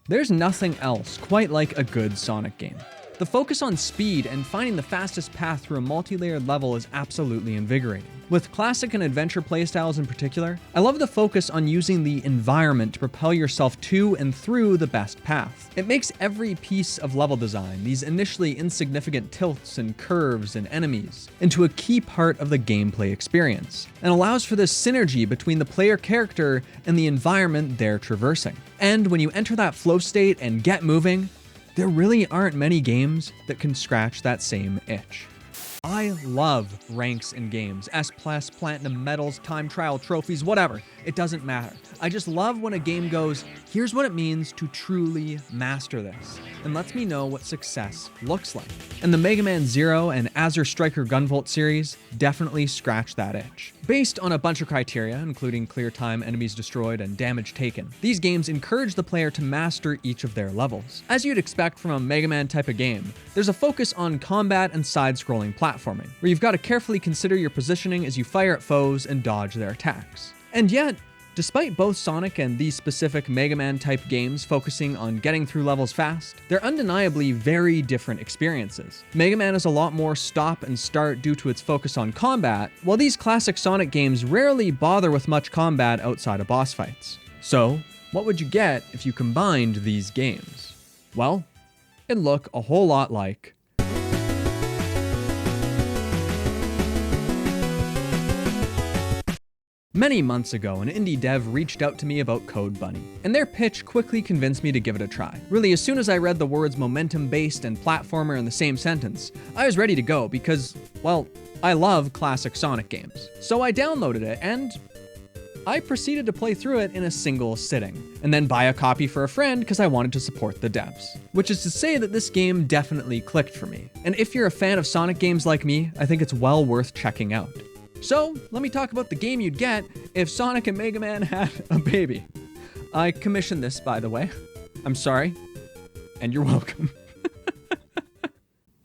There's nothing else quite like a good Sonic game. The focus on speed and finding the fastest path through a multi-layered level is absolutely invigorating. With classic and adventure playstyles in particular, I love the focus on using the environment to propel yourself to and through the best path. It makes every piece of level design, these initially insignificant tilts and curves and enemies, into a key part of the gameplay experience, and allows for this synergy between the player character and the environment they're traversing. And when you enter that flow state and get moving, there really aren't many games that can scratch that same itch. I love ranks in games, S+, platinum, medals, time trial, trophies, whatever. It doesn't matter. I just love when a game goes, here's what it means to truly master this, and lets me know what success looks like. And the Megaman Zero and Azure Striker Gunvolt series definitely scratch that itch. Based on a bunch of criteria, including clear time, enemies destroyed, and damage taken, these games encourage the player to master each of their levels. As you'd expect from a Mega Man type of game, there's a focus on combat and side-scrolling platforming, where you've got to carefully consider your positioning as you fire at foes and dodge their attacks. And yet, despite both Sonic and these specific Mega Man type games focusing on getting through levels fast, they're undeniably very different experiences. Mega Man is a lot more stop and start due to its focus on combat, while these classic Sonic games rarely bother with much combat outside of boss fights. So, what would you get if you combined these games? Well, it'd look a whole lot like Many months ago, an indie dev reached out to me about Code Bunny, and their pitch quickly convinced me to give it a try. Really, as soon as I read the words momentum-based and platformer in the same sentence, I was ready to go because, well, I love classic Sonic games. So I downloaded it, and I proceeded to play through it in a single sitting, and then buy a copy for a friend because I wanted to support the devs. Which is to say that this game definitely clicked for me. And if you're a fan of Sonic games like me, I think it's well worth checking out. So, let me talk about the game you'd get if Sonic and Mega Man had a baby. I commissioned this, by the way. I'm sorry, and you're welcome.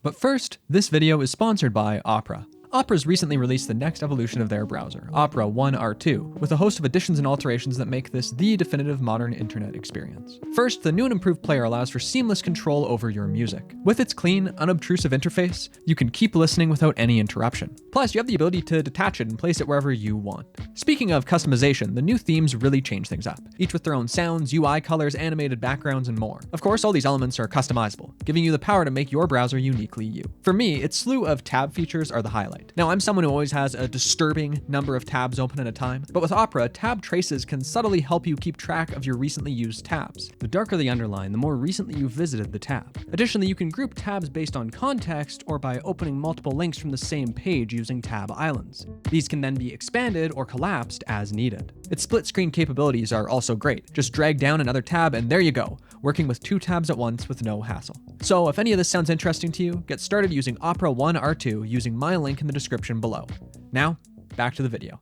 But first, this video is sponsored by Opera. Opera's recently released the next evolution of their browser, Opera 1R2, with a host of additions and alterations that make this the definitive modern internet experience. First, the new and improved player allows for seamless control over your music. With its clean, unobtrusive interface, you can keep listening without any interruption. Plus, you have the ability to detach it and place it wherever you want. Speaking of customization, the new themes really change things up, each with their own sounds, UI colors, animated backgrounds, and more. Of course, all these elements are customizable, giving you the power to make your browser uniquely you. For me, its slew of tab features are the highlight. Now, I'm someone who always has a disturbing number of tabs open at a time, but with Opera, tab traces can subtly help you keep track of your recently used tabs. The darker the underline, the more recently you've visited the tab. Additionally, you can group tabs based on context or by opening multiple links from the same page using tab islands. These can then be expanded or collapsed as needed. Its split screen capabilities are also great. Just drag down another tab and there you go, working with 2 tabs at once with no hassle. So if any of this sounds interesting to you, get started using Opera 1R2 using my link in the description below. Now, back to the video.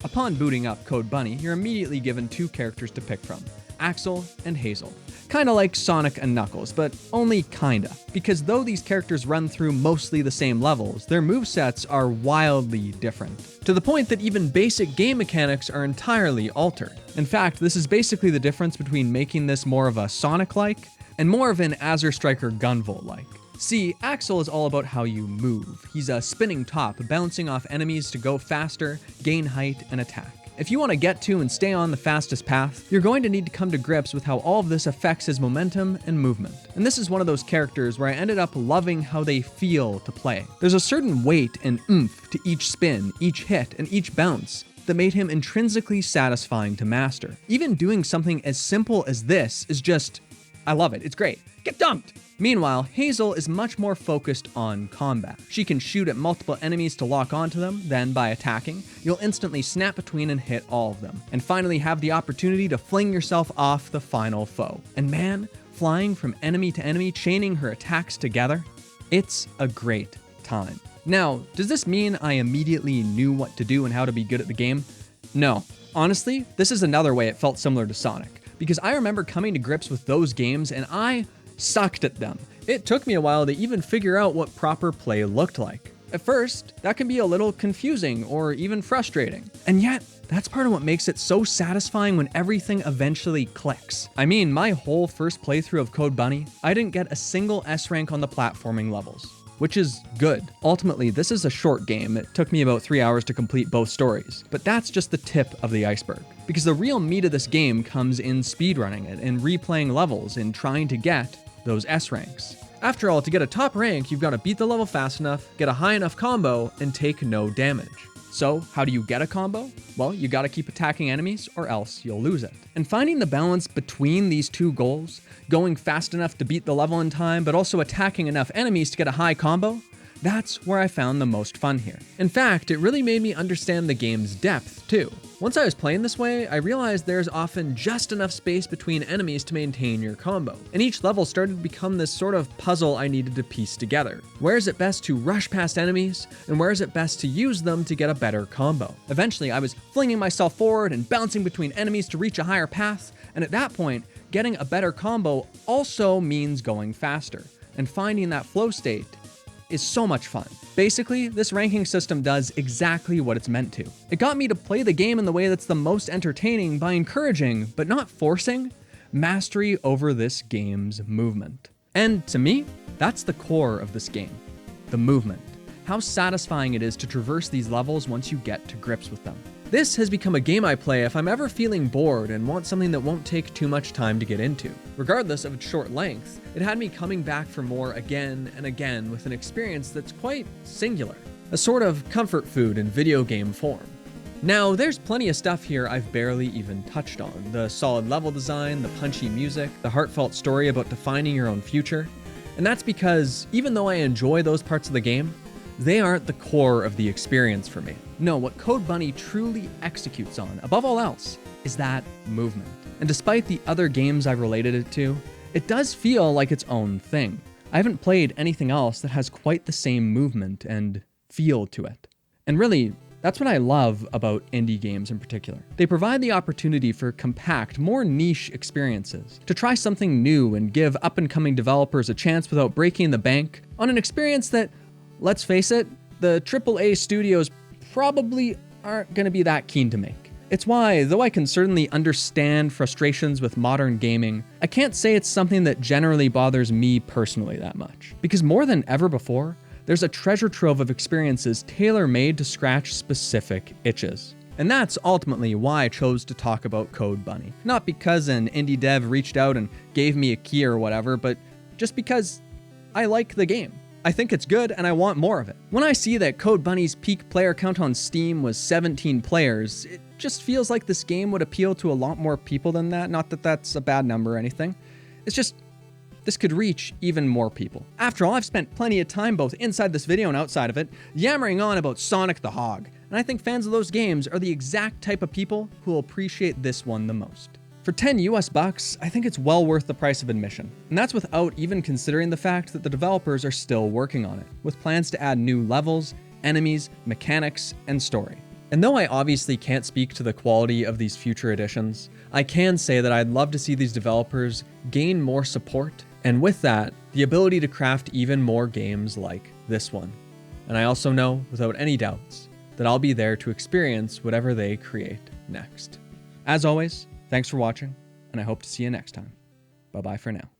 Upon booting up Code Bunny, you're immediately given 2 characters to pick from, Axel and Hazel. Kinda like Sonic and Knuckles, but only kinda. Because though these characters run through mostly the same levels, their movesets are wildly different. To the point that even basic game mechanics are entirely altered. In fact, this is basically the difference between making this more of a Sonic-like and more of an Azure Striker Gunvolt-like. See, Axel is all about how you move. He's a spinning top, bouncing off enemies to go faster, gain height, and attack. If you want to get to and stay on the fastest path, you're going to need to come to grips with how all of this affects his momentum and movement. And this is one of those characters where I ended up loving how they feel to play. There's a certain weight and oomph to each spin, each hit, and each bounce that made him intrinsically satisfying to master. Even doing something as simple as this is just, I love it, it's great. Get dunked! Meanwhile, Hazel is much more focused on combat. She can shoot at multiple enemies to lock onto them, then by attacking, you'll instantly snap between and hit all of them. And finally have the opportunity to fling yourself off the final foe. And man, flying from enemy to enemy, chaining her attacks together, it's a great time. Now, does this mean I immediately knew what to do and how to be good at the game? No. Honestly, this is another way it felt similar to Sonic, because I remember coming to grips with those games and I sucked at them. It took me a while to even figure out what proper play looked like. At first, that can be a little confusing or even frustrating. And yet, That's part of what makes it so satisfying when everything eventually clicks. I mean, my whole first playthrough of Code Bunny, I didn't get a single S rank on the platforming levels, which is good. Ultimately, this is a short game. It took me about 3 hours to complete both stories, but that's just the tip of the iceberg. Because the real meat of this game comes in speedrunning it and replaying levels and trying to get those S ranks. After all, to get a top rank, you've got to beat the level fast enough, get a high enough combo, and take no damage. So how do you get a combo? Well, you gotta keep attacking enemies or else you'll lose it. And finding the balance between these two goals, going fast enough to beat the level in time, but also attacking enough enemies to get a high combo, that's where I found the most fun here. In fact, it really made me understand the game's depth too. Once I was playing this way, I realized there's often just enough space between enemies to maintain your combo, and each level started to become this sort of puzzle I needed to piece together. Where is it best to rush past enemies, and where is it best to use them to get a better combo? Eventually, I was flinging myself forward and bouncing between enemies to reach a higher path, and at that point, getting a better combo also means going faster, and finding that flow state is so much fun. Basically, this ranking system does exactly what it's meant to. It got me to play the game in the way that's the most entertaining by encouraging, but not forcing, mastery over this game's movement. And to me, that's the core of this game, the movement. How satisfying it is to traverse these levels once you get to grips with them. This has become a game I play if I'm ever feeling bored and want something that won't take too much time to get into. Regardless of its short length, it had me coming back for more again and again with an experience that's quite singular, a sort of comfort food in video game form. Now, there's plenty of stuff here I've barely even touched on. The solid level design, the punchy music, the heartfelt story about defining your own future. And that's because even though I enjoy those parts of the game, they aren't the core of the experience for me. No, what Code Bunny truly executes on, above all else, is that movement. And despite the other games I've related it to, it does feel like its own thing. I haven't played anything else that has quite the same movement and feel to it. And really, that's what I love about indie games in particular. They provide the opportunity for compact, more niche experiences, to try something new and give up-and-coming developers a chance without breaking the bank on an experience that, let's face it, the AAA studios probably aren't going to be that keen to make. It's why, though I can certainly understand frustrations with modern gaming, I can't say it's something that generally bothers me personally that much. Because more than ever before, there's a treasure trove of experiences tailor-made to scratch specific itches. And that's ultimately why I chose to talk about Code Bunny. Not because an indie dev reached out and gave me a key or whatever, but just because I like the game. I think it's good and I want more of it. When I see that Code Bunny's peak player count on Steam was 17 players, it just feels like this game would appeal to a lot more people than that. Not that that's a bad number or anything. It's just, this could reach even more people. After all, I've spent plenty of time both inside this video and outside of it, yammering on about Sonic the Hedgehog, and I think fans of those games are the exact type of people who will appreciate this one the most. For 10 US bucks, I think it's well worth the price of admission. And that's without even considering the fact that the developers are still working on it, with plans to add new levels, enemies, mechanics, and story. And though I obviously can't speak to the quality of these future editions, I can say that I'd love to see these developers gain more support, and with that, the ability to craft even more games like this one. And I also know, without any doubts, that I'll be there to experience whatever they create next. As always, thanks for watching, and I hope to see you next time. Bye-bye for now.